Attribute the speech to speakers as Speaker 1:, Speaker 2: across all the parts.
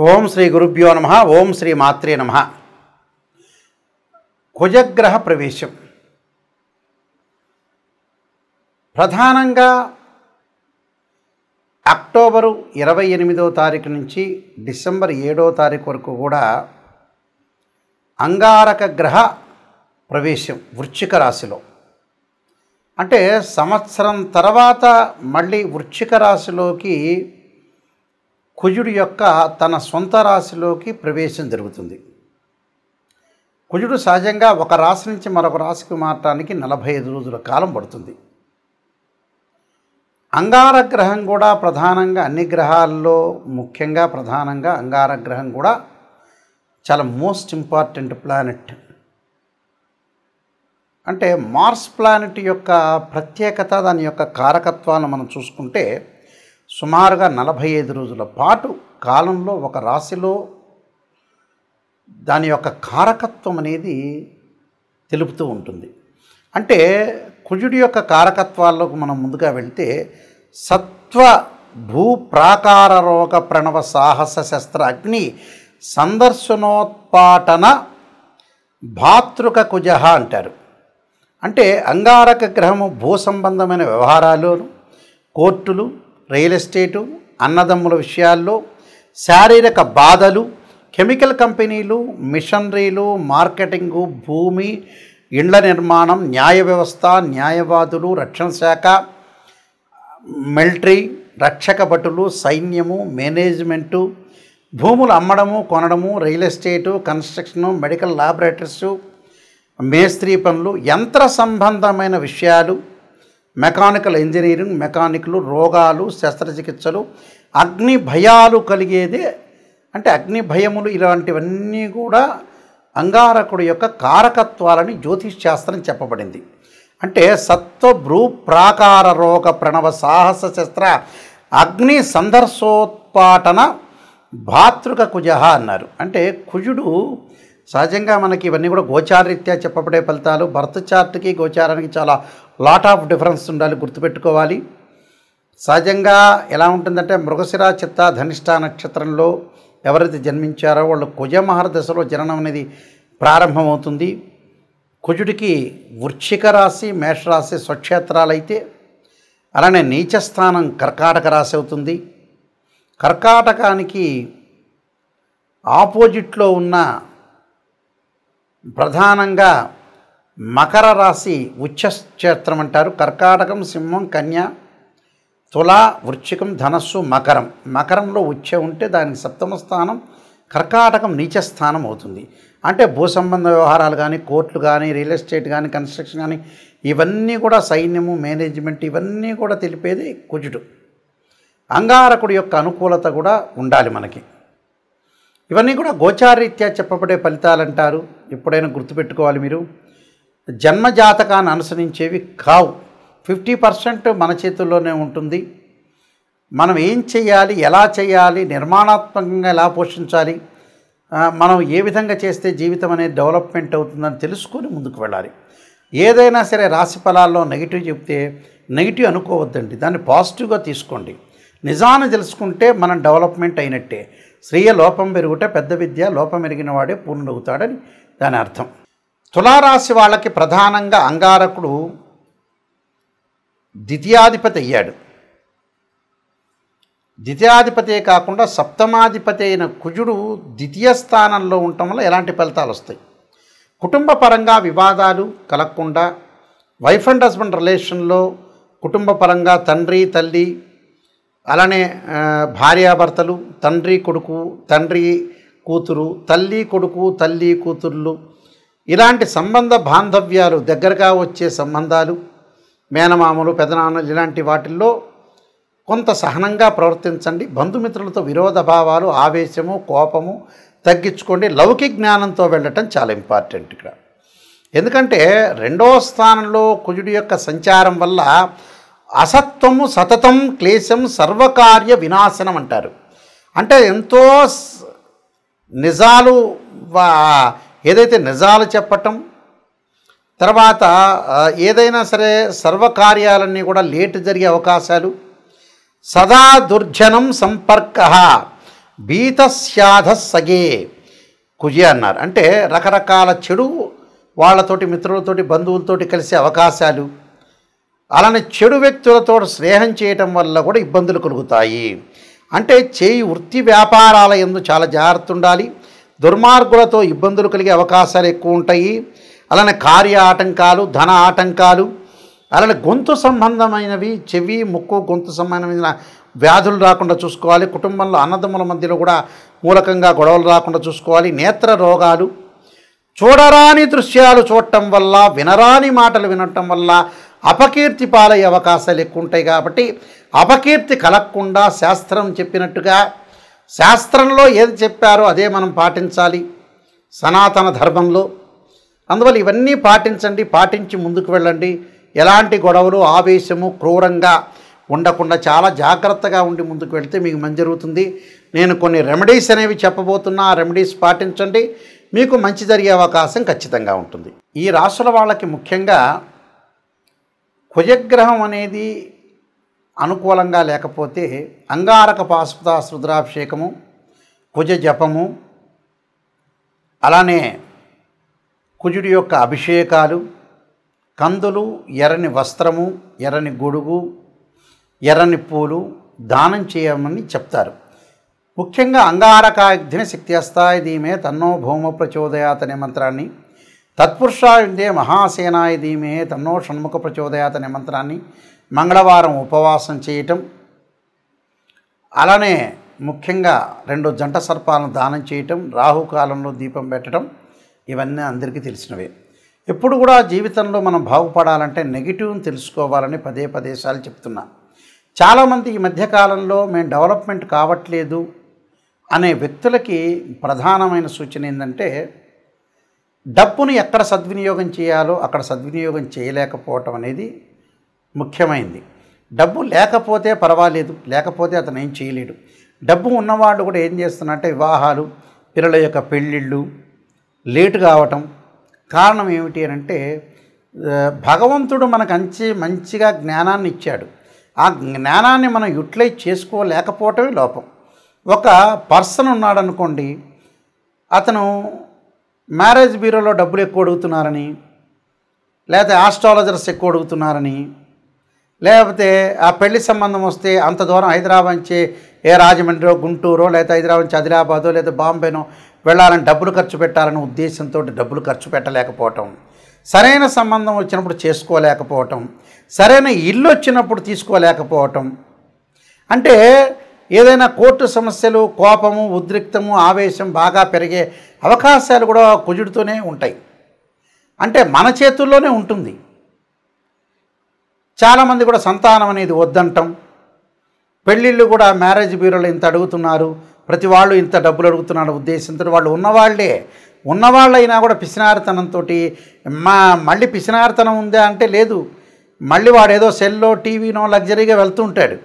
Speaker 1: ఓం శ్రీ గురుభ్యో నమః. ఓం శ్రీ మాత్రే నమః. కుజగ్రహ ప్రవేశం ప్రధానంగా అక్టోబరు 28వ తారీఖు నుంచి డిసెంబర్ 7వ తారీఖు వరకు కూడా అంగారక గ్రహ ప్రవేశం వృశ్చిక రాశిలో. అంటే సంవత్సరం తర్వాత మళ్ళీ వృశ్చిక రాశిలోకి కుజుడు యొక్క తన సొంత రాశిలోకి ప్రవేశం జరుగుతుంది. కుజుడు సహజంగా ఒక రాశి నుంచి మరొక రాశికి మారటానికి 45 రోజుల కాలం పడుతుంది. అంగారగ్రహం కూడా ప్రధానంగా అన్ని గ్రహాల్లో ముఖ్యంగా ప్రధానంగా అంగారగ్రహం కూడా చాలా మోస్ట్ ఇంపార్టెంట్ ప్లానెట్. అంటే మార్స్ ప్లానెట్ యొక్క ప్రత్యేకత, దాని యొక్క కారకత్వాన్ని మనం చూసుకుంటే సుమారుగా 45 రోజుల పాటు కాలంలో ఒక రాశిలో దాని యొక్క కారకత్వం అనేది తెలుపుతూ ఉంటుంది. అంటే కుజుడి యొక్క కారకత్వాల్లోకి మనం ముందుగా వెళ్తే సత్వ భూ ప్రాకార రోగ ప్రణవ సాహస శస్త్ర అగ్ని సందర్శనోత్పాటన భాతృక కుజ అంటారు. అంటే అంగారక గ్రహము భూ సంబంధమైన వ్యవహారాల్లోను, కోర్టులు, రియల్ ఎస్టేటు, అన్నదమ్ముల విషయాల్లో, శారీరక బాధలు, కెమికల్ కంపెనీలు, మిషనరీలు, మార్కెటింగు, భూమి, ఇండ్ల నిర్మాణం, న్యాయ వ్యవస్థ, న్యాయవాదులు, రక్షణ శాఖ, మిలిటరీ, రక్షక భటులు, సైన్యము, మేనేజ్మెంటు, భూములు అమ్మడము కొనడము, రియల్ ఎస్టేటు, కన్స్ట్రక్షను, మెడికల్ ల్యాబొరేటరీసు, మేస్త్రీ పనులు, యంత్ర సంబంధమైన విషయాలు, మెకానికల్ ఇంజనీరింగ్, మెకానిక్లు, రోగాలు, శస్త్రచికిత్సలు, అగ్ని భయాలు కలిగేదే. అంటే అగ్ని భయములు ఇలాంటివన్నీ కూడా అంగారకుడు యొక్క కారకత్వాలని జ్యోతిష్ శాస్త్రం చెప్పబడింది. అంటే సత్వ భ్రూ ప్రాకార రోగ ప్రణవ సాహస శస్త్ర అగ్ని సందర్శోత్పాటన భాతృక కుజ అన్నారు. అంటే కుజుడు సహజంగా మనకి ఇవన్నీ కూడా గోచారరీత్యా చెప్పబడే ఫలితాలు. బర్త్ చార్ట్కి గోచారానికి చాలా లాట్ ఆఫ్ డిఫరెన్స్ ఉండాలి, గుర్తుపెట్టుకోవాలి. సహజంగా ఎలా ఉంటుందంటే మృగశిర చిత్త ధనిష్ట నక్షత్రంలో ఎవరైతే జన్మించారో వాళ్ళు కుజమహర దశలో జననం అనేది ప్రారంభమవుతుంది. కుజుడికి వృశ్చిక రాశి, మేషరాశి స్వక్షేత్రాలైతే, అలానే నీచస్థానం కర్కాటక రాశి అవుతుంది. కర్కాటకానికి ఆపోజిట్లో ఉన్న ప్రధానంగా మకర రాశి ఉచ్చక్షేత్రం అంటారు. కర్కాటకం, సింహం, కన్య, తుల, వృశ్చికం, ధనస్సు, మకరం. మకరంలో ఉచ్చ ఉంటే దానికి సప్తమ స్థానం, కర్కాటకం నీచస్థానం అవుతుంది. అంటే భూ సంబంధ వ్యవహారాలు కానీ, కోర్టులు కానీ, రియల్ ఎస్టేట్ కానీ, కన్స్ట్రక్షన్ కానీ, ఇవన్నీ కూడా సైన్యము, మేనేజ్మెంట్, ఇవన్నీ కూడా తెలిపేది కుజుడు. అంగారకుడి యొక్క అనుకూలత కూడా ఉండాలి మనకి. ఇవన్నీ కూడా గోచారరీత్యా చెప్పబడే ఫలితాలు అంటారు. ఎప్పుడైనా గుర్తుపెట్టుకోవాలి మీరు. జన్మజాతకాన్ని అనుసరించేవి కావు. 50% మన చేతుల్లోనే ఉంటుంది. మనం ఏం చేయాలి, ఎలా చేయాలి, నిర్మాణాత్మకంగా ఎలా పోషించాలి, మనం ఏ విధంగా చేస్తే జీవితం అనేది డెవలప్మెంట్ అవుతుందని తెలుసుకొని ముందుకు వెళ్ళాలి. ఏదైనా సరే రాశి ఫలాల్లో నెగిటివ్ చెప్తే నెగిటివ్ అనుకోవద్దండి, దాన్ని పాజిటివ్గా తీసుకోండి. నిజాన్ని తెలుసుకుంటే మనం డెవలప్మెంట్ అయినట్టే. శ్రీయ లోపం పెరుగుట పెద్ద విద్య, లోపం ఎరిగిన వాడే పూర్ణుడవుతాడని దాని అర్థం. తులారాశి వాళ్ళకి ప్రధానంగా అంగారకుడు ద్వితీయాధిపతి అయ్యాడు. ద్వితీయాధిపతే కాకుండా సప్తమాధిపతి అయిన కుజుడు ద్వితీయ స్థానంలో ఉండటం వల్ల ఎలాంటి ఫలితాలు వస్తాయి? కుటుంబ పరంగా వివాదాలు కలగకుండా, వైఫ్ అండ్ హస్బెండ్ రిలేషన్లో కుటుంబ పరంగా తండ్రి తల్లి, అలానే భార్యాభర్తలు, తండ్రి కొడుకు, తండ్రి కూతురు, తల్లి కొడుకు, తల్లి కూతుర్లు, ఇలాంటి సంబంధ బాంధవ్యాలు, దగ్గరగా వచ్చే సంబంధాలు, మేనమామలు, పెదనాన్నలు, ఇలాంటి వాటిల్లో కొంత సహనంగా ప్రవర్తించండి. బంధుమిత్రులతో విరోధ భావాలు, ఆవేశము, కోపము తగ్గించుకోండి. లౌకిక జ్ఞానంతో వెళ్ళటం చాలా ఇంపార్టెంట్ ఇక్కడ. ఎందుకంటే 2వ స్థానంలో కుజుడి యొక్క సంచారం వల్ల అసత్వము సతతం క్లేశం సర్వకార్య వినాశనం అంటారు. అంటే ఎంతో నిజాలు, ఏదైతే నిజాలు చెప్పటం, తర్వాత ఏదైనా సరే సర్వకార్యాలన్నీ కూడా లేటు జరిగే అవకాశాలు, సదా దుర్జనం సంపర్క భీతస్యాధ సగే కుజి అన్నారు. అంటే రకరకాల చెడు వాళ్ళతోటి, మిత్రులతోటి, బంధువులతోటి కలిసే అవకాశాలు, అలానే చెడు వ్యక్తులతో స్నేహం చేయటం వల్ల కూడా ఇబ్బందులు కలుగుతాయి. అంటే చేయి వృత్తి వ్యాపారాల యందు చాలా జాగ్రత్త ఉండాలి. దుర్మార్గులతో ఇబ్బందులు కలిగే అవకాశాలు ఎక్కువ ఉంటాయి. అలానే కార్య ఆటంకాలు, ధన ఆటంకాలు, అలానే గొంతు సంబంధమైనవి, చెవి, ముక్కు, గొంతు సంబంధమైన వ్యాధులు రాకుండా చూసుకోవాలి. కుటుంబంలో అన్నదమ్ముల మధ్యలో కూడా మూలకంగా గొడవలు రాకుండా చూసుకోవాలి. నేత్ర రోగాలు, చూడరాని దృశ్యాలు చూడటం వల్ల, వినరాని మాటలు వినటం వల్ల అపకీర్తి పాలయ్యే అవకాశాలు ఎక్కువ ఉంటాయి. కాబట్టి అపకీర్తి కలగకుండా శాస్త్రం చెప్పినట్టుగా, శాస్త్రంలో ఏది చెప్పారో అదే మనం పాటించాలి సనాతన ధర్మంలో. అందువల్ల ఇవన్నీ పాటించండి, పాటించి ముందుకు వెళ్ళండి. ఎలాంటి గొడవలు, ఆవేశము, క్రూరంగా ఉండకుండా చాలా జాగ్రత్తగా ఉండి ముందుకు వెళ్తే మీకు మంచి జరుగుతుంది. నేను కొన్ని రెమెడీస్ అనేవి చెప్పబోతున్నా. ఆ రెమెడీస్ పాటించండి, మీకు మంచి జరిగే అవకాశం ఖచ్చితంగా ఉంటుంది. ఈ రాశుల వాళ్ళకి ముఖ్యంగా కుజగ్రహం అనేది అనుకూలంగా లేకపోతే అంగారక పాశుపత రుద్రాభిషేకము, కుజ జపము, అలానే కుజుడి యొక్క అభిషేకాలు, కందులు, ఎర్రని వస్త్రము, ఎర్రని గొడుగు, ఎర్రని పూలు దానం చేయమని చెప్తారు. ముఖ్యంగా అంగారకాగ్ని శక్తి అస్తాయ ధీమే తన్నో భౌమ ప్రచోదయాత్ అనే మంత్రాన్ని, తత్పురుషాయుందే మహాసేనాయ ధీమే తన్నో షణ్ముఖ ప్రచోదయాత్ అనే మంత్రాన్ని మంగళవారం ఉపవాసం చేయటం, అలానే ముఖ్యంగా 2 జంట సర్పాలను దానం చేయటం, రాహుకాలంలో దీపం పెట్టడం, ఇవన్నీ అందరికీ తెలిసినవే. ఎప్పుడు కూడా జీవితంలో మనం బాగుపడాలంటే నెగిటివ్ని తెలుసుకోవాలని పదే పదేసార్లు చెప్తున్నా. చాలామంది ఈ మధ్యకాలంలో మేము డెవలప్మెంట్ కావట్లేదు అనే వ్యక్తులకి ప్రధానమైన సూచన ఏంటంటే, డబ్బును ఎక్కడ సద్వినియోగం చేయాలో అక్కడ సద్వినియోగం చేయలేకపోవటం అనేది ముఖ్యమైనది. డబ్బు లేకపోతే పర్వాలేదు, లేకపోతే అతను ఏం చేయలేడు. డబ్బు ఉన్నవాళ్ళు కూడా ఏం చేస్తున్నారంటే వివాహాలు, పిల్లల యొక్క పెళ్ళిళ్ళు లేటు కావటం. కారణం ఏమిటి అంటే, భగవంతుడు మనకు మంచిగా జ్ఞానాన్ని ఇచ్చాడు. ఆ జ్ఞానాన్ని మనం యూటిలైజ్ చేసుకోలేకపోవటమే లోపం. ఒక పర్సన్ ఉన్నాడనుకోండి, అతను మ్యారేజ్ బ్యూరోలో డబ్బులు ఎక్కువ అడుగుతున్నారని, లేకపోతే ఆస్ట్రాలజర్స్ ఎక్కువ అడుగుతున్నారని, లేకపోతే ఆ పెళ్లి సంబంధం వస్తే అంత దూరం హైదరాబాద్ నుంచి రాజమండ్రో, గుంటూరో, లేకపోతే హైదరాబాద్ నుంచి ఆదిలాబాదో, లేదా బాంబేనో వెళ్ళాలని డబ్బులు ఖర్చు పెట్టాలనే ఉద్దేశంతో డబ్బులు ఖర్చు పెట్టలేకపోవటం, సరైన సంబంధం వచ్చినప్పుడు చేసుకోలేకపోవటం, సరైన ఇల్లు వచ్చినప్పుడు తీసుకోలేకపోవటం, అంటే ఏదైనా కోర్టు సమస్యలు, కోపము, ఉద్రిక్తము, ఆవేశం బాగా పెరిగే అవకాశాలు కూడా కుజుడితోనే ఉంటాయి. అంటే మన చేతుల్లోనే ఉంటుంది. చాలామంది కూడా సంతానం అనేది వద్దంటాం, పెళ్ళిళ్ళు కూడా మ్యారేజ్ బ్యూరోలో ఇంత అడుగుతున్నారు, ప్రతి వాళ్ళు ఇంత డబ్బులు అడుగుతున్నారు ఉద్దేశంతో వాళ్ళు ఉన్నవాళ్ళైనా కూడా పిసినారితనంతో మళ్ళీ పిసినారితనం ఉందా అంటే లేదు, మళ్ళీ వాడు ఏదో సెల్లో, టీవీనో లగ్జరీగా వెళ్తూ ఉంటాడు.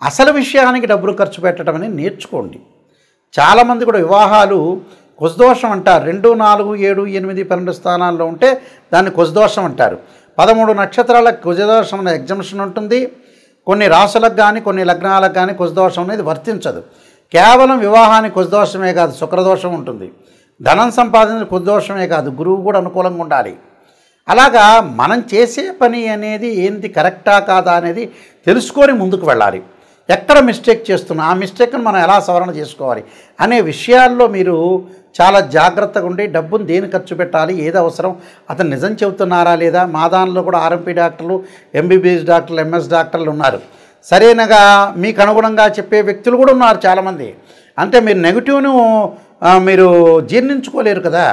Speaker 1: అసలు విషయానికి డబ్బులు ఖర్చు పెట్టడం అనేది నేర్చుకోండి. చాలామంది కూడా వివాహాలు కుజదోషం అంటారు. 2, 4, 7, 8, 12 స్థానాల్లో ఉంటే దాన్ని కుజదోషం అంటారు. 13 నక్షత్రాలకు కుజదోషం అనే ఎగ్జంప్షన్ ఉంటుంది. కొన్ని రాశులకు కానీ కొన్ని లగ్నాలకు కానీ కుజదోషం అనేది వర్తించదు. కేవలం వివాహానికి కుజదోషమే కాదు, శుక్రదోషం ఉంటుంది. ధనం సంపాదించిన కుజదోషమే కాదు, గురువు కూడా అనుకూలంగా ఉండాలి. అలాగా మనం చేసే పని అనేది ఏంటి, కరెక్టా కాదా అనేది తెలుసుకొని ముందుకు వెళ్ళాలి. ఎక్కడ మిస్టేక్ చేస్తున్నా ఆ మిస్టేక్ను మనం ఎలా సవరణ చేసుకోవాలి అనే విషయాల్లో మీరు చాలా జాగ్రత్తగా ఉండి డబ్బును దేని ఖర్చు పెట్టాలి, ఏది అవసరం, అతను నిజం చెబుతున్నారా లేదా. మా దానిలో కూడా ఆర్ఎంపీ డాక్టర్లు, ఎంబీబీఎస్ డాక్టర్లు, ఎంఎస్ డాక్టర్లు ఉన్నారు. సరైనగా మీకు అనుగుణంగా చెప్పే వ్యక్తులు కూడా ఉన్నారు చాలామంది. అంటే మీరు నెగిటివ్ను మీరు జీర్ణించుకోలేరు కదా.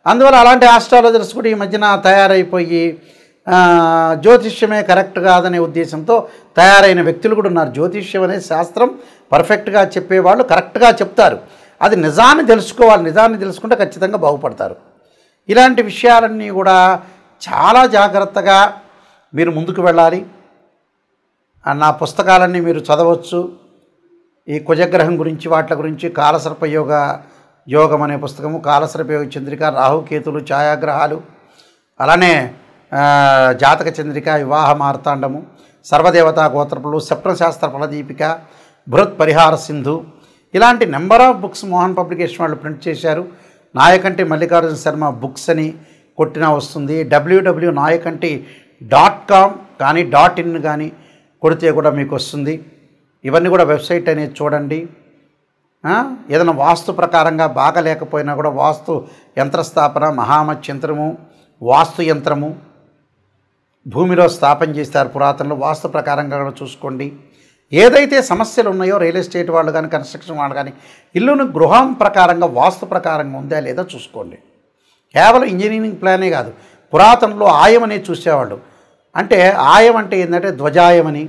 Speaker 1: అందువల్ల అలాంటి ఆస్ట్రాలజర్స్ కూడా ఈ మధ్యన తయారైపోయి జ్యోతిష్యమే కరెక్ట్ కాదనే ఉద్దేశంతో తయారైన వ్యక్తులు కూడా ఉన్నారు. జ్యోతిష్యం అనే శాస్త్రం పర్ఫెక్ట్గా చెప్పేవాళ్ళు కరెక్ట్గా చెప్తారు. అది నిజాన్ని తెలుసుకోవాలి. నిజాన్ని తెలుసుకుంటే ఖచ్చితంగా బాగుపడతారు. ఇలాంటి విషయాలన్నీ కూడా చాలా జాగ్రత్తగా మీరు ముందుకు వెళ్ళాలి. నా పుస్తకాలన్నీ మీరు చదవచ్చు. ఈ కుజగ్రహం గురించి, వాటి గురించి, కాలసర్ప యోగం అనే పుస్తకము, కాలసర్ప యోగ చంద్రిక, రాహుకేతులు, ఛాయాగ్రహాలు, అలానే జాతక చంద్రిక, వివాహ మార్తాండము, సర్వదేవతా గోత్రపులు, స్వప్నశాస్త్ర ఫలదీపిక, బృహత్ పరిహార సింధు, ఇలాంటి number of books Mohan publication వాళ్ళు ప్రింట్ చేశారు. నాయకంటి మల్లికార్జున శర్మ బుక్స్ అని కొట్టినా వస్తుంది. www.nayakanti.com కానీ .in కానీ కొడితే కూడా మీకు వస్తుంది. ఇవన్నీ కూడా వెబ్సైట్ అనేది చూడండి. ఏదైనా వాస్తు ప్రకారంగా బాగా లేకపోయినా కూడా వాస్తు యంత్రస్థాపన, మహామత్యంత్రము, వాస్తు యంత్రము భూమిలో స్థాపన చేస్తారు పురాతనలో. వాస్తు ప్రకారంగా కూడా చూసుకోండి. ఏదైతే సమస్యలు ఉన్నాయో రియల్ ఎస్టేట్ వాళ్ళు కానీ కన్స్ట్రక్షన్ వాళ్ళు కానీ ఇల్లును గృహం ప్రకారంగా వాస్తు ప్రకారంగా ఉందా లేదా చూసుకోండి. కేవలం ఇంజనీరింగ్ ప్లానే కాదు, పురాతనలో ఆయం అనేది చూసేవాళ్ళు. అంటే ఆయం అంటే ఏంటంటే ధ్వజాయమని,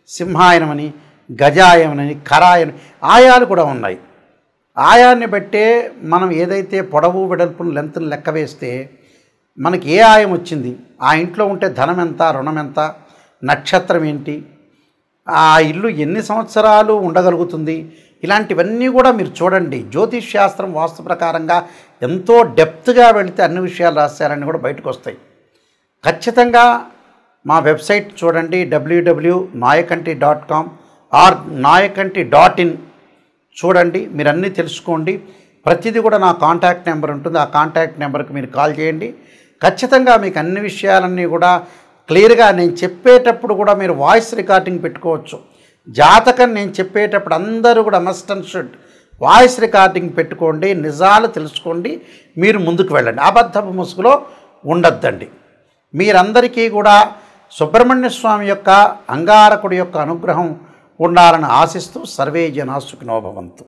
Speaker 1: సింహాయనమని, గజాయమని, ఖరాయని ఆయాలు కూడా ఉన్నాయి. ఆయాన్ని బట్టే మనం ఏదైతే పొడవు వెడల్పును లెంత్ను లెక్క వేస్తే మనకి ఏ ఆయం వచ్చింది, ఆ ఇంట్లో ఉంటే ధనం ఎంత, రుణం ఎంత, నక్షత్రం ఏంటి, ఆ ఇల్లు ఎన్ని సంవత్సరాలు ఉండగలుగుతుంది, ఇలాంటివన్నీ కూడా మీరు చూడండి. జ్యోతిష్ శాస్త్రం వాస్తు ప్రకారంగా ఎంతో డెప్త్గా వెళితే అన్ని విషయాలు రాశారని కూడా బయటకు వస్తాయి. ఖచ్చితంగా మా వెబ్సైట్ చూడండి, www.nayakanti.com ఆర్ nayakanti.in చూడండి. మీరు అన్నీ తెలుసుకోండి. ప్రతిదీ కూడా నా కాంటాక్ట్ నెంబర్ ఉంటుంది. ఆ కాంటాక్ట్ నెంబర్కి మీరు కాల్ చేయండి. ఖచ్చితంగా మీకు అన్ని విషయాలన్నీ కూడా క్లియర్గా నేను చెప్పేటప్పుడు కూడా మీరు వాయిస్ రికార్డింగ్ పెట్టుకోవచ్చు. జాతకం నేను చెప్పేటప్పుడు అందరూ కూడా must and should voice recording పెట్టుకోండి. నిజాలు తెలుసుకోండి. మీరు ముందుకు వెళ్ళండి. అబద్ధపు ముసుగులో ఉండొద్దండి. మీరందరికీ కూడా సుబ్రహ్మణ్య స్వామి యొక్క అంగారకుడి యొక్క అనుగ్రహం ఉండాలని ఆశిస్తూ సర్వే జనా సుఖినో భవంతు.